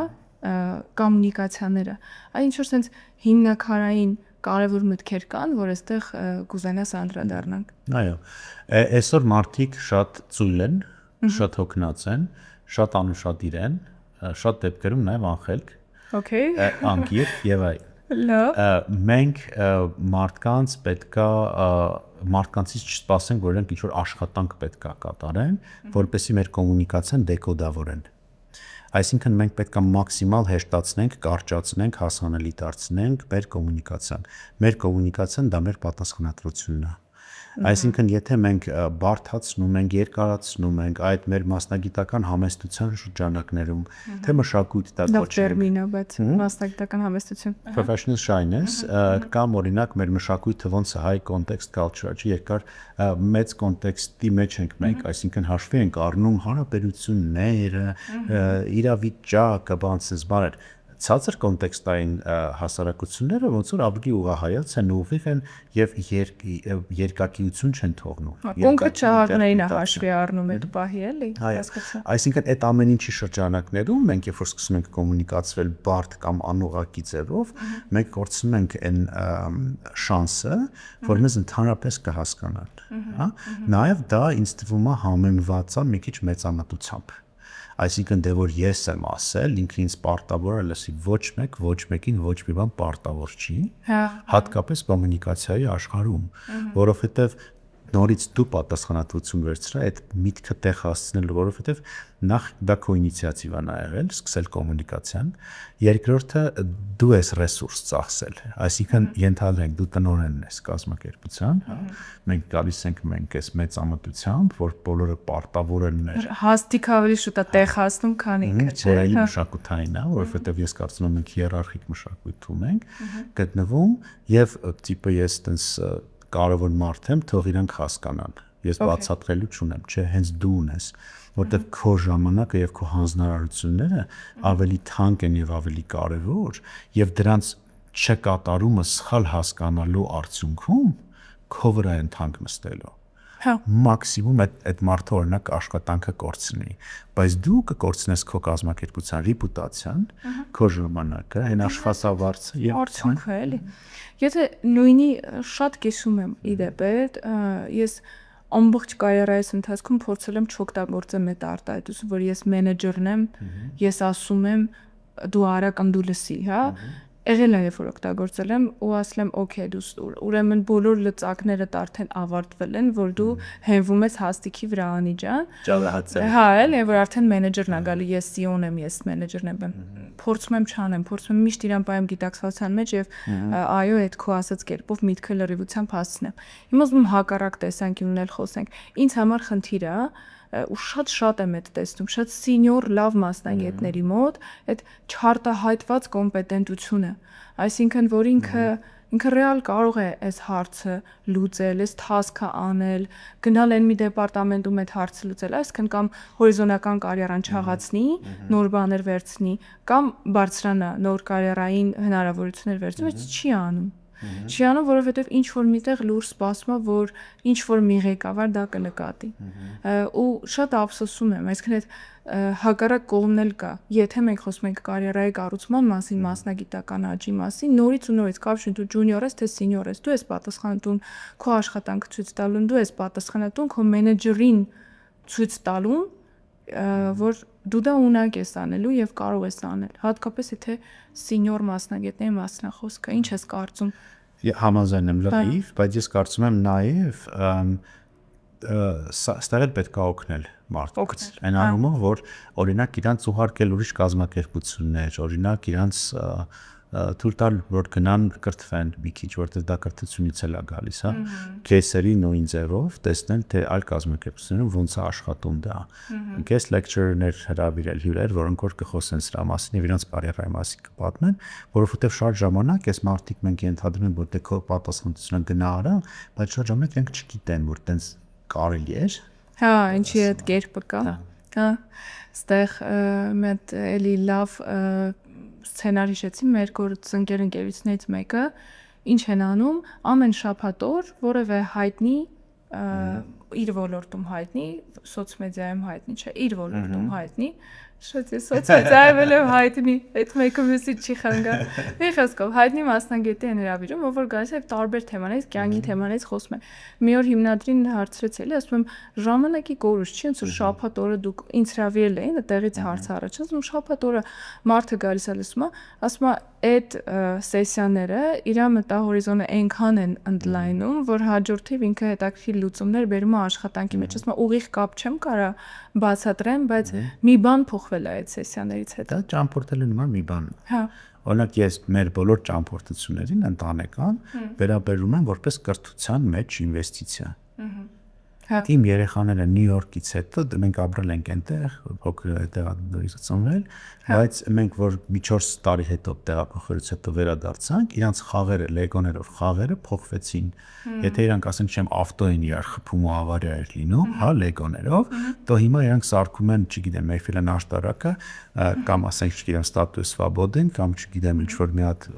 Speaker 1: կոմունիկացիաները։ Այն ինչ որ sense հիմնակարային կարևոր մտքեր կան, որ այստեղ կուզենաս անդրադառնանք։
Speaker 2: Այո, այսօր մարդիկ շատ ծույլ են, շատ հոգնած են, շատ անուշադիր են, շատ դեպքերում նաև անխելք, անկիրք եւ այլն։
Speaker 1: Լավ։
Speaker 2: Մենք մարդկանց պետքա մարդկանցից չսպասենք, որ իրենք ինչ-որ աշխատանք պետքա կատարեն, որպեսզի մեր կոմունիկացիան դեկոդավորեն։ Այսինքն մենք պետք է մաքսիմալ հեշտացնենք, կարճացնենք, հասանելի դարձնենք մեր կոմունիկացիան։ Մեր կոմունիկացիան դա մեր պատասխանատվությունն է։ Այսինքն եթե մենք բարդացնում ենք, երկարացնում ենք այդ մեր մասնագիտական համեստության շրջանակներում, թե մշակույթ դա
Speaker 1: կոչվում է։ Դա տերմին է, բայց մասնագիտական համեստություն։
Speaker 2: Professional shyness, կամ օրինակ մեր մշակույթը ոնց է հայ context culture, չի երկար մեծ կոնտեքստի մեջ ենք մենք, այսինքն հաշվի ենք առնում հարաբերությունները, իրավիճակը, բանսես բաներ, ցածր կոնտեքստային հասարակությունները ոնց որ ավելի ուղղահայաց են, ուղիղ են եւ երկակիություն չեն թողնում։
Speaker 1: Կոնկրետ շահարկներին է հաշվի առնում այդ պահի էլի,
Speaker 2: հասկացա։ Այսինքն այդ ամեն ինչի շրջանակներում մենք երբ որ սկսում ենք կոմունիկացվել բարդ կամ անուղղակի ձևով, մենք կորցնում ենք այն շանսը, որ մեզ ընդհանրապես կհասկանան, հա։ Նաեւ դա ինձ թվում է համեմված է մի քիչ մեծամտությամբ։ Այսինքն դե որ ես եմ ասել, ինքն ինձ պարտավոր է լսի, ոչ մեկին ոչ մի բան պարտավոր չի, հատկապես կոմունիկացիայի աշխարհում, որովհետև նորից դու պատասխանատվություն վերցրա այդ միտքը տեղ հասցնելու, որովհետև նախ դա քո ինիցիատիվա է եղել, սկսել կոմունիկացիան, երկրորդը դու ես ռեսուրս ծախսել, այսինքն ենթադրենք դու տնօրենն ես կազմակերպության, մենք գալիս ենք մենք այս մեծամտությամբ, որ բոլորը պարտավոր են մեր
Speaker 1: հաստիկ ավելի շուտ է տեղ հասնում, քան ինքը,
Speaker 2: չէ՞։ Որային մշակութային է, որովհետև ես կարծում եմ մենք հիերարխիկ մշակույթում ենք գտնվում եւ տիպը ես տենց կարևոր մարդ եմ, թող իրանք հասկանան։ Ես բացատրելու չունեմ, չէ, հենց դու ունես, որտեղ քո ժամանակը եւ քո հանձնարարությունները ավելի թանկ են եւ ավելի կարևոր, եւ դրանց չկատարումը սխալ հասկանալու արդյունքում քո վրա են թանկ նստելու։ Մաքսիմում այդ մարդը օրինակ աշխատանքը կորցնի, բայց դու կկորցնես քո կազմակերպության ռեպուտացիան, քո ժամանակը, այն աշխատավարձը եւ
Speaker 1: արդյունքը էլի։ Եթե նույնի շատ կիսում եմ իդեպ ես ամբողջ կարիերայիս ընթացքում փորձել եմ չօգտագործել այդ արտահայտությունը, որ ես մենեջերն եմ, ես ասում եմ դու արա կամ դու լսի, հա։ Եղել է երբ որ օգտագործել եմ ու ասել եմ օքեյ դու ուրեմն բոլոր լծակներդ արդեն ավարտվել են, որ դու հենվում ես հաստիքի վրա անի ջան։
Speaker 2: Ճավահացել։
Speaker 1: Հա, էլի որ արդեն մենեջերն ա գալի, ես CEO-ն եմ, ես մենեջերն եմ, փորձում եմ չանեմ, փորձում եմ միշտ իրան պայեմ գիտակցության մեջ եւ այո, այդ քո ասած կերպով միտքը լրիվությամբ հասցնեմ։ Հիմա ուզում եմ հակառակ տեսանկյունն էլ խոսենք։ Ինձ համար խնդիրը է ու շատ եմ այդ տեսնում, շատ սենյոր լավ մասնագետների մոտ այդ չարտահայտված կոմպետենտությունը, այսինքն որ ինքը ռեալ կարող է այս հարցը լուծել, այս task-ը անել, գնալ այն մի դեպարտամենտում այդ հարցը լուծել, այսինքն կամ հորիզոնական կարիերան չաղացնի, նոր բաներ վերցնի, կամ բարձրանա, նոր կարիերային հնարավորություններ վերցնի, բայց չի անում։ Չի անում, որովհետև ինչ որ միտեղ լուր սպասում է, որ ինչ որ մի ղեկավար դա կնկատի։ Ու շատ ափսոսում եմ, այսինքն այդ հակառակ կողմն էլ կա։ Եթե մենք խոսում ենք կարիերայի կառուցման մասին, մասնագիտական աճի մասին, նորից ու նորից կապ չունի դու ջունիոր ես, թե սենյոր ես, դու ես պատասխանատուն քո աշխատանքը ցույց տալուն, դու ես պատասխանատուն քո մենեջերին ցույց տալուն, որ դու դա ունակ ես անելու եւ կարող ես անել, հատկապես եթե սենյոր մասնագետների մասնախոսքը, ինչ ես կարծում։
Speaker 2: Համաձայն եմ լրիվ, բայց ես կարծում եմ նաև ստեղ էլ պետք է օգնել մարդկանց։ Այն առումով, որ օրինակ իրանց ուղարկել ուրիշ կազմակերպություններ, օրինակ իրանց թույլ տալ որ գնան կրթվեն մի քիչ, որտեղ դա կրթությունից էլ է գալիս, հա, քեյսերի նույն ձևով տեսնել թե այլ կազմակերպություններում ոնց է աշխատում դա։ Guest lecturer-ներ հրավիրել հյուրեր, որոնք որ կխոսեն սրա մասին եւ իրանց կարիերայի մասին կպատմեն, որովհետեւ շատ ժամանակ այս մարդիկ մենք ենթադրում ենք որ դե քո պատասխանատվությունը գնա արա, բայց շատ ժամանակ իրենք չգիտեն որ տենց կարելի է։
Speaker 1: Հա, ինչի այդ կերպը կա։ Հա, ստեղ մետ էլի լավ սցենար հիշեցի մեր ընկերությունից մեկը ինչ են անում ամեն շաբաթ օր որևէ հայտնի իր ոլորտում հայտնի սոցմեդիայում հայտնի չէ իր ոլորտում հայտնի սոցմեդիայում էլ հայտնի այդ մեկը մյուսի չի խանգա մի խոսքով հայտնի մասնագետի են հրավիրում ով որ գալիս է տարբեր թեմաներից կյանքի թեմաներից խոսում է մի օր հիմնադրին հարցրեց էլի ասում եմ ժամանակի կորուս չի ոնց որ շաբաթ օրը դուք ինձ հրավիրել էին այդտեղից հարց առաջ ասում շաբաթ օրը մարդը գալիս է լսում ասում այդ սեսիաները իր մտահորիզոնը այնքան են ընդլայնում որ հաջորդիվ ինքը հետաքրքիր լուծումներ բերում է աշխատանքի մեջ ասում ուղիղ կապ չեմ կարա բացատրեմ բայց մի բան փոխվել է այդ սեսիաներից հետո
Speaker 2: դա ճամփորդելու նման մի բան
Speaker 1: հա
Speaker 2: օրինակ ես մեր բոլոր ճամփորդություններին ընտանեկան վերաբերում եմ որպես կրթության մեջ ինվեստիցիա Իմ երեխաները Նյու Յորքից հետո մենք ապրել ենք այնտեղ, փոքր տեղադրից ծնվել, բայց մենք որ մի 4 տարի հետո տեղափոխելուց հետո վերադարձանք, իրանց խաղերը, լեգոներով խաղերը փոխվեցին։ Եթե իրանք ասենք չեմ ավտո են իրար խփում ու ավարիա էր լինում, հա, լեգոներով, то հիմա իրանք սարքում են, չգիտեմ, Էյֆելյան աշտարակը, կամ ասենք չգիտեմ, Ստատուա Սվաբոդեն, կամ չգիտեմ, ինչ որ մի հատ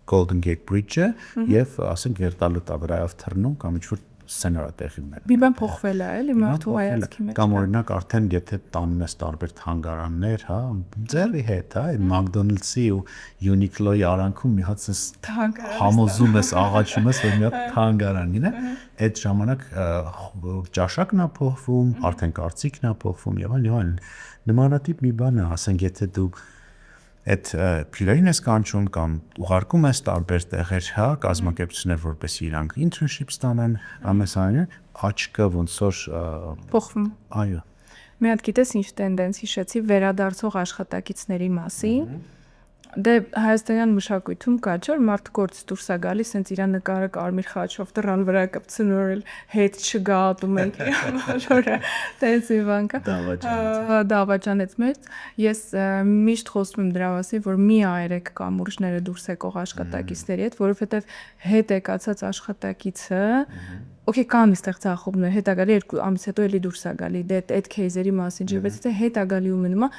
Speaker 2: Golden Gate Bridge-ը եւ ասենք վերտալուտա վրայով թռնում կամ ինչ որ սցենարը տեղի ունեն։
Speaker 1: Մի բան փոխվել է, էլի մարդու հայացքի մեջ։
Speaker 2: Կամ օրինակ արդեն եթե տանում ես տարբեր թանգարաններ, հա, ձեռի հետ, հա, այդ McDonald's-ի ու Uniqlo-ի արանքում մի հատ էս համոզում ես, աղաչում ես, որ մի հատ թանգարան լինի, այդ ժամանակ ճաշակն է փոխվում, արդեն կարծիքն է փոխվում եւ այլն։ Նմանատիպ մի բան է, ասենք եթե դու այդ փիլերին ես կանչում կամ ուղարկում ես տարբեր տեղեր, հա, կազմակերպություններ, որպեսզի իրանք internship ստանան, ամեսայինը աչքը ոնց որ
Speaker 1: փոխվում։
Speaker 2: Այո։
Speaker 1: Մի հատ գիտես ինչ տենդենս հիշեցի վերադարձող աշխատակիցների մասին։ Դե հայաստանյան մշակույթում կա չէ՞ որ մարդ գործ դուրս է գալիս, հենց իր նկարը կարմիր խաչով դռան վրա կպցնորել, հետ չգատում եք, բոլորը տես իվան կա։ Դավաճանեց մեծ։ Ես միշտ խոսում եմ դրա մասին, որ մի այրեք կամուրջները դուրս եկող աշխատակիցների հետ, որովհետև հետ եկածած աշխատակիցը Okay, կան այստեղ ցախումներ, հետ է գալի 2 ամիս հետո էլի դուրս է գալի, դե այդ քեյզերի մասին չէ, բայց եթե հետ է գալի ու մնում է,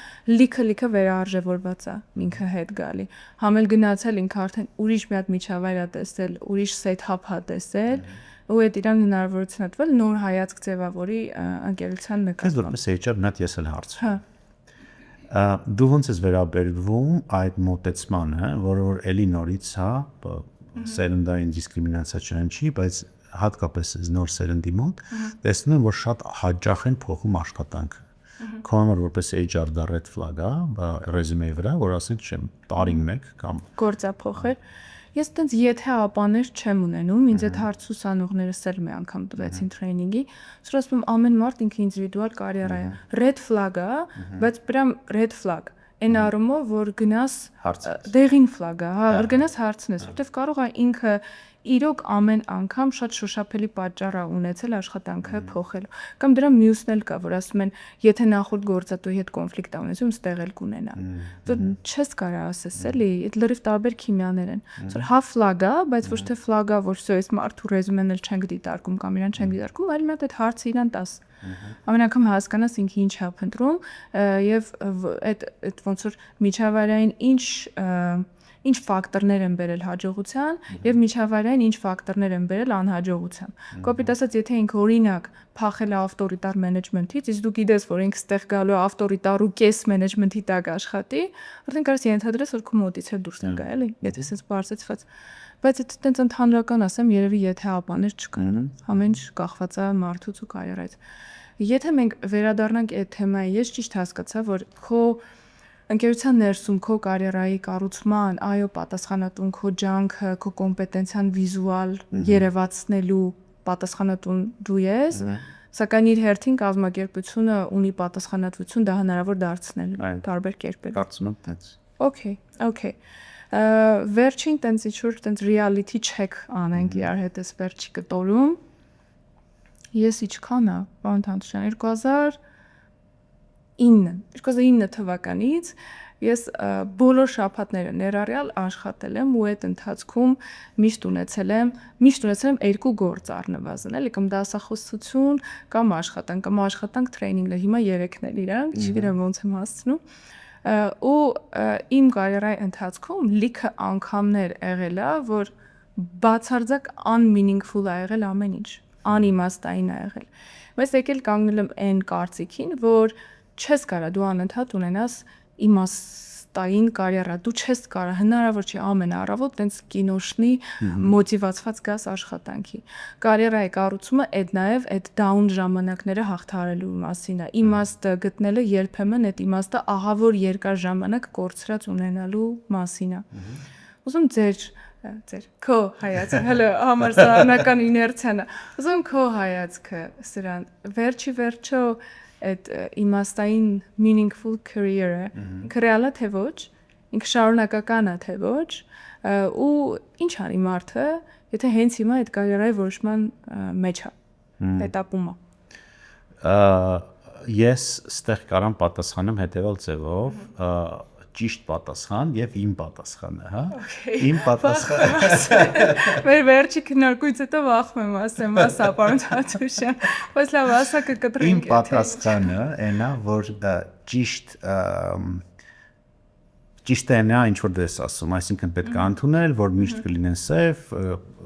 Speaker 1: լիքը վերարժևորված է, ինքը հետ գալի։ Համել գնացել ինքը արդեն ուրիշ մի հատ միջավայր է տեսել, ուրիշ սեթափ է տեսել, ու այդ իրան հնարավորություն է տվել նոր հայացք ձևավորի ընկերության նկատմամբ։
Speaker 2: Ես որպես HR նատ ես էլ հարց։ Հա։ Դու ոնց ես վերաբերվում այդ մոտեցմանը, որը որ էլի նորից, հա, սերնդային դիսկրիմինացիա չհնչի, բայց հատկապես նոր սերնդի մոտ տեսնում եմ որ շատ հաճախ են փոխում աշխատանքը քո համար որպես HR դա red flag է ռեզյումեի վրա որ ասենք չեմ տարին մեկ կամ
Speaker 1: գործափոխել ես տենց եթե ապաներ չեմ ունենում ինձ այդ հարց ուսանողներս էլ մի անգամ տվեցին տրեյնինգի սրա ասում ամեն մարդ ինքը ինդիվիդուալ կարիերա է red flag է բայց պրամ red flag Այն առումով որ գնաս դեղին ֆլագ է, հա, գնաս հարցնես, որտեվ կարող է ինքը իրոք ամեն անգամ շատ շոշափելի պատճառ է ունեցել աշխատանքը փոխելու։ Կամ դրա մյուսն էլ կա, որ ասում են, եթե նախորդ գործատուի հետ կոնֆլիկտ է ունեցում, ստեղ էլ կունենա։ Որ չես կարող ասես, էլի, այդ լրիվ տարբեր քիմիաներ են։ Որ հա ֆլագ է, բայց ոչ թե ֆլագ է, որ սա էս մարդու ռեզումեն էլ չենք դիտարկում կամ իրան չենք դիտարկում, այլ մի հատ այդ հարցը իրան տաս։ Ամեն անգամ հասկանաս ինքը ինչ է փնտրում եւ այդ ոնց որ միջավայրային ինչ ֆակտորներ են բերել հաջողության եւ միջավայրային ինչ ֆակտորներ են բերել անհաջողության։ Կոպիտ ասած, եթե ինքը օրինակ փախել է ավտորիտար մենեջմենթից, իսկ դու գիտես, որ ինքը ստեղ գալու է ավտորիտար ու կես մենեջմենթի տակ աշխատի, արդեն կարես ենթադրես, որ քո մոտից էլ դուրս կգա, էլի, եթե ասես բարձեցված։ Բայց այդ տենց ընդհանրական ասեմ, երևի եթե ապաներ չկան, ամեն ինչ կախված է մարդուց ու կարիերայից։ Եթե մենք վերադառնանք այդ թեմայի, ես ճիշտ հասկացա, որ քո ընկերության ներսում քո կարիերայի կառուցման, այո, պատասխանատուն քո ջանքը, քո կոմպետենցիան վիզուալ երևացնելու պատասխանատուն դու ես, Սակայն իր հերթին կազմակերպությունը ունի պատասխանատվություն դա հնարավոր դարձնել տարբեր կերպերով։
Speaker 2: Կարծում եմ տենց։
Speaker 1: Okay. Վերջին տենց ինչ-որ տենց reality check անենք իրար հետ էս վերջի կտորում։ Ես ինչքան է, պարոն Թանտուշյան, 2009 թվականից ես բոլոր շաբաթները ներառյալ աշխատել եմ ու այդ ընթացքում միշտ ունեցել եմ 2 գործ առնվազն, էլի կամ դասախոսություն կամ աշխատանք տրեյնինգներ, հիմա 3-ն էլ իրանք, չգիտեմ ոնց եմ հասցնում։ Ու իմ կարիերայի ընթացքում լիքը անգամներ եղել է, որ բացարձակ unmeaningful է եղել ամեն ինչ, անիմաստային է եղել։ Բայց եկել կանգնել եմ այն կարծիքին, որ չես կարա դու անընդհատ ունենաս իմաստային կարիերա, դու չես կարա, հնարավոր չի ամեն առավոտ տենց կինոշնի մոտիվացված գաս աշխատանքի։ Կարիերայի կառուցումը այդ նաև այդ down ժամանակները հաղթահարելու մասին է։ Իմաստը գտնելը երբեմն այդ իմաստը ահա որ երկար ժամանակ կորցրած ունենալու մասին է։ Ուզում քո հայացքը, հələ համարձանական իներցիան է։ Ուզում քո հայացքը սրան վերջո այդ իմաստային meaningful career-ը ռեալ է թե ոչ, ինքը շարունակական է թե ոչ, ու ինչ անի մարդը, եթե հենց հիմա այդ կարիերայի որոշման մեջ է, հետապում է։
Speaker 2: Ես ստեղ կարամ պատասխանեմ հետևյալ ձևով, ճիշտ պատասխան եւ իմ պատասխանը, հա։ Իմ պատասխանը։
Speaker 1: Մեր վերջի քննարկույց հետո վախում եմ ասեմ, ասա պարոն Թաթուշյան, բայց լավ, ասա կկտրենք։
Speaker 2: Իմ պատասխանը այնա, որ ճիշտ է նա ինչ որ դες ասում, այսինքն պետք է ընդունել, որ միշտ կլինեն սև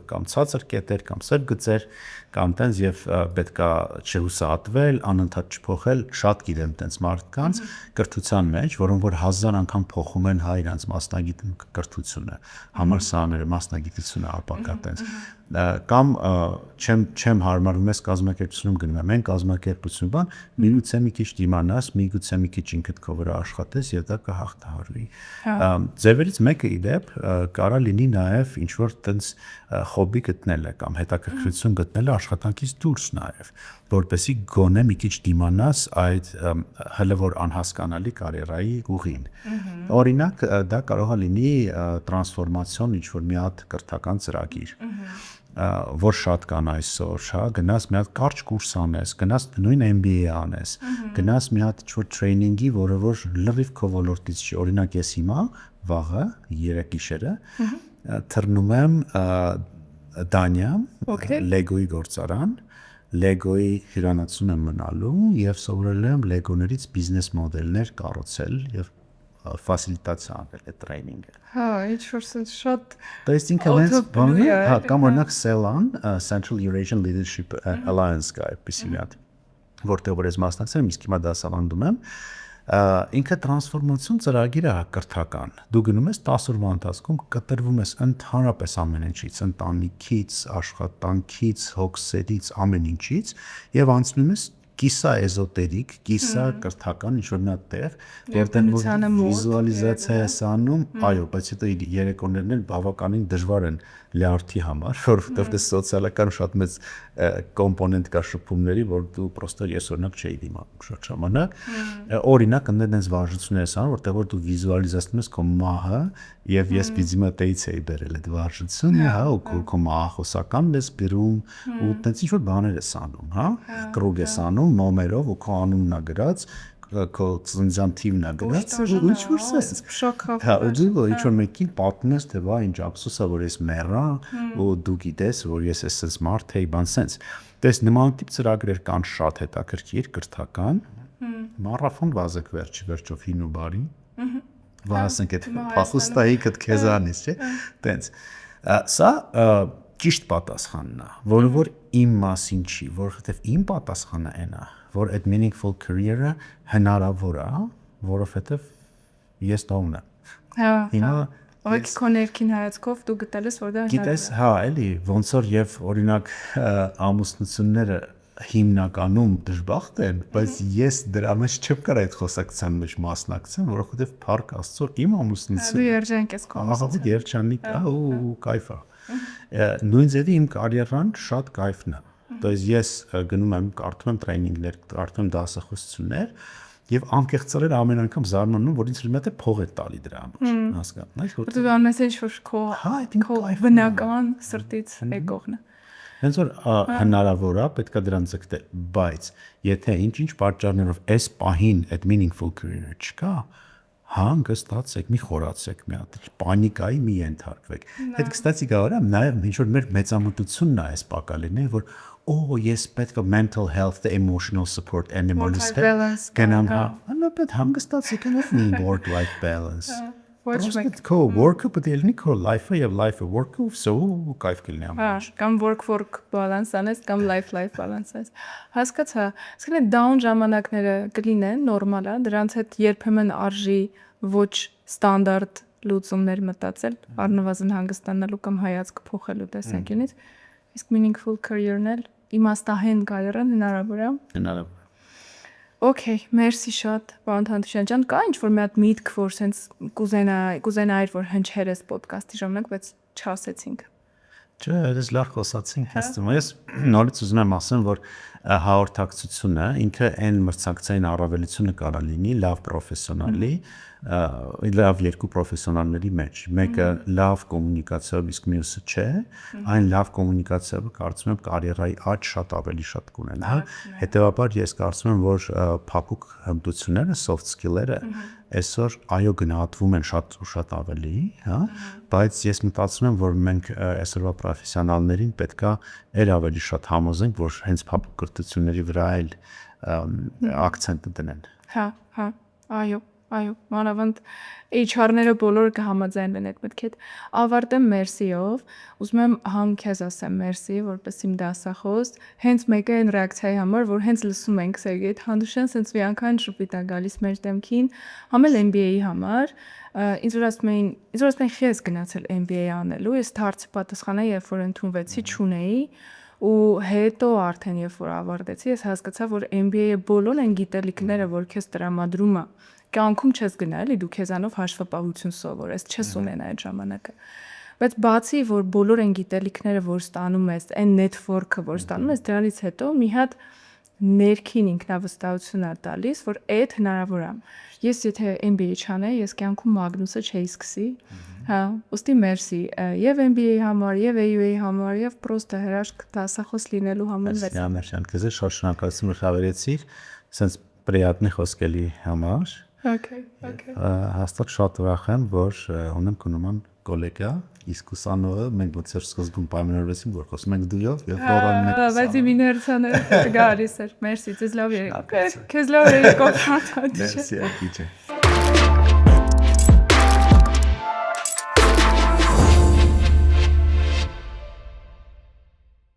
Speaker 2: կամ ցածր կետեր կամ սև գծեր կամ տենց եւ պետքա չհուսահատվել, անընդհատ չփոխել, շատ գիտեմ տենց մարդկանց կրթության մեջ, որոնք որ 1000 անգամ փոխում են հայ իրանց մասնագիտական կրթությունը, համալսարանները, մասնագիտությունը ապակա տենց կամ չեմ հարմարվում ես կազմակերպությունում գնում եմ, այն կազմակերպություն բան, միգուցե մի քիչ դիմանաս, միգուցե մի քիչ ինքդ քո վրա աշխատես եւ դա կհաղթահարվի։ Ձևերից մեկը իդեպ կարա լինի նաեւ ինչ որ տենց հոբի գտնելը կամ հետաքրքրություն գտնելը աշխատանքից դուրս նաեւ, որպեսզի գոնե մի քիչ դիմանաս այդ հələ որ անհասկանալի կարիերայի ուղին։ Օրինակ դա կարող է լինի տրանսֆորմացիոն ինչ որ մի հատ կրթական ծրագիր, որ շատ կան այսօր, հա, գնաս մի հատ կարճ կուրս անես, գնաս նույն MBA անես, գնաս մի հատ ինչ-որ տրեյնինգի, որը որ լրիվ քո ոլորտից չի, օրինակ ես հիմա վաղը 3 գիշերը թռնում եմ Դանիա, Lego-ի գործարան, Lego-ի հյուրանոցում եմ մնալու եւ սովորել եմ Lego-ներից բիզնես մոդելներ կառուցել եւ ֆասիլիտացիա անել այդ տրեյնինգը։
Speaker 1: Հա, ինչ-որ շատ
Speaker 2: Դες ինքը հենց բանի, հա, կամ օրինակ CELAN, Central Eurasian Leadership Alliance կա, այդպիսի մի հատ, որտեղ որ ես մասնակցել եմ, իսկ հիմա դասավանդում եմ, ինքը տրանսֆորմացիոն ծրագիր է կրթական։ Դու գնում ես 10 օրվա ընթացքում կտրվում ես ընդհանրապես ամեն ինչից, ընտանիքից, աշխատանքից, հոգսերից, ամեն ինչից եւ անցնում ես կիսա էզոտերիկ, կիսա կրթական ինչ-որ մի հատ տեղ, որտեղ վիզուալիզացիա ես անում, այո, բայց հետո երեկոներն էլ բավականին դժվար են լյարդի համար, որովհետև դա սոցիալական շատ մեծ կոմպոնենտ կա շփումների, որ դու պրոստը ես օրինակ չէի դիմանում շատ ժամանակ, օրինակ ընդ այնպես վարժություններ ես անում, որտեղ որ դու վիզուալիզացնում ես քո մահը, եւ ես պիտի մտեից էի բերել այդ վարժությունը, հա, ու քո մահախոսականն ես գրում, ու տենց ինչ-որ բաներ ես անում, հա, կրուգ ես անում, նոմերով ու քո անունն է գրած, քո ծննդյան թիվն է գրած, ու ինչ-որ սես, հա, ու ինչ-որ մեկին պատմում ես, թե բա ինչ ափսոս է, որ ես մեռա, ու դու գիտես, որ ես էս մարդ էի, բան սենց։ Դες նման տիպ ծրագրեր կան շատ հետաքրքիր, կրթական, մարաֆոն վազեք վերջով հին ու բարի, վասենք այդ փախուստայիքդ քեզանից, չէ՞, տենց։ Սա ճիշտ պատասխանն է, որը որ իմ մասին չի, որովհետև իմ պատասխանը այն է, որ այդ meaningful career-ը հնարավոր է, որովհետև ես դա ունեմ։
Speaker 1: Հա։
Speaker 2: Հիմա
Speaker 1: Ո՞ք քո ներքին հայացքով դու գտել ես, որ դա հնարավոր է։
Speaker 2: Գիտես, հա, էլի, ոնց որ եւ օրինակ ամուսնությունները հիմնականում դժբախտ են, բայց ես դրա մեջ չեմ կարող այդ խոսակցության մեջ մասնակցեմ, որովհետև փառք Աստծո իմ ամուսնությունը։
Speaker 1: Դու երջանիկ ես քո
Speaker 2: ամուսնության։ Երջանիկ է ու կայֆ է։ Նույն ձևի իմ կարիերան շատ կայֆն է։ То есть ես գնում եմ, կարդում եմ տրեյնինգներ, կարդում եմ դասախոսություններ եւ անկեղծորեն ամեն անգամ զարմանում, որ ինձ մոտ է փող է տալի դրա համար, հասկանա՞մ, այլ
Speaker 1: Որտեղ անես ինչ-որ քո բնական սրտից եկողն է։
Speaker 2: Հենց որ հնարավոր է, պետք է դրան ձգտել, բայց եթե ինչ-ինչ պատճառներով այս պահին այդ meaningful career-ը չկա, հանգստացեք, մի խորացեք մի հատ, պանիկայի մի ենթարկվեք։ Այդ կստացի գավառը նաև ինչ որ մեր մեծամտությունն է այս պակալին, որ ես պետք է mental health, emotional support animals կենամ անապետ հանգստացեք and work-life balance։ Просто քո work-ը պետք է լինի քո life-ը եւ life-ը work-ը so կայֆ կլինի ամեն ինչ։
Speaker 1: Կամ work balance անես, կամ life balance անես։ Հասկացա։ Իսկ այդ down ժամանակները կլինեն, նորմալ է, դրանց հետ երբեմն արժի ոչ ստանդարտ լուծումներ մտածել, առնվազն հանգստանալու կամ հայացք փոխելու տեսանկյունից։ Իսկ meaningful career-ն էլ իմաստահեն կարիերան հնարավոր է։
Speaker 2: Հնարավոր։
Speaker 1: Okay, merci շատ, պարոն Թանտուշյան ջան, կա ինչ-որ մի հատ միտք, որ սենց կուզենայիր, որ հնչեր էս ոդկասթի ժամանակ, բայց չասեցինք։
Speaker 2: Չէ, ես լավ խոսացինք, ես նորից ուզում եմ ասեմ, որ հաղորդակցությունը ինքը այն մրցակցային առավելությունը կարա լինի լավ պրոֆեսիոնալի, լավ երկու պրոֆեսիոնալների մեջ։ Մեկը լավ կոմունիկացիայով, իսկ մյուսը չէ, այն լավ կոմունիկացիայով կարծում եմ կարիերայի աճ շատ ավելի շատ կունենա։ Հետևաբար ես կարծում եմ, որ փափուկ հմտությունները, soft skill-երը այսօր այո գնահատվում են շատ ավելի, հա, բայց ես մտածում եմ, որ մենք այսօրվա պրոֆեսիոնալներին պետքա այլ ավելի շատ համոզենք, որ հենց փափուկ կրթությունների վրա էլ ակցենտը դնեն։
Speaker 1: Հա, այո, մանավանդ HR-ները բոլորը կհամաձայնեն այդ մտքի հետ։ Ավարտեմ մերսիով, ուզում եմ համ քեզ ասեմ մերսի, որպես իմ դասախոս, հենց մեկը այն ռեակցիայի համար, որ հենց լսում ենք Սերգեյ Թանդուշյան, սենց մի անգամ շփիտ է գալիս մեր դեմքին, համ էլ MBA-ի համար, ինձ որ ասում էին, ես գնացել MBA անելու, ես հարցի պատասխանը, երբ որ ընդունվեցի, չունեի, ու հետո արդեն երբ որ ավարտեցի, ես հասկացա, որ MBA-ը բոլոր այն գիտելիքները, որ քեզ տրամադրում է, կյանքում չես գնա, էլի դու քեզանով հաշվապահություն սովորես, չես ունենա այդ ժամանակը։ Բայց բացի որ բոլոր այն գիտելիքները, որ ստանում ես, այն network-ը, որ ստանում ես, դրանից հետո մի հատ ներքին ինքնավստահություն է տալիս, որ այդ հնարավոր է։ Ես եթե MBA չանեի, ես կյանքում Մագնուսը չէի սկսի։ Հա, ուստի մերսի եւ MBA-ի համար, եւ AUA-ի համար, եւ պրոստը հրաշք դասախոս լինելու համար։
Speaker 2: Merci, քեզ շատ շնորհակալություն, որ հավերեցիր, sense приятный խոսքերի համար։
Speaker 1: Okay.
Speaker 2: Հաստատ շատ ուրախ եմ, որ ունեմ կնոման գոլեգա, իսկ ուսանողը մենք ոնց սկզբում պայմանավորվեցինք, որ խոսում ենք դույով եւ որոնն է։
Speaker 1: Բայց իմ իներցիաները գալիս էր։ Մերսի, ձեզ լավ եկեք։ Քեզ լավ եկեք։
Speaker 2: Merci, ակիջե։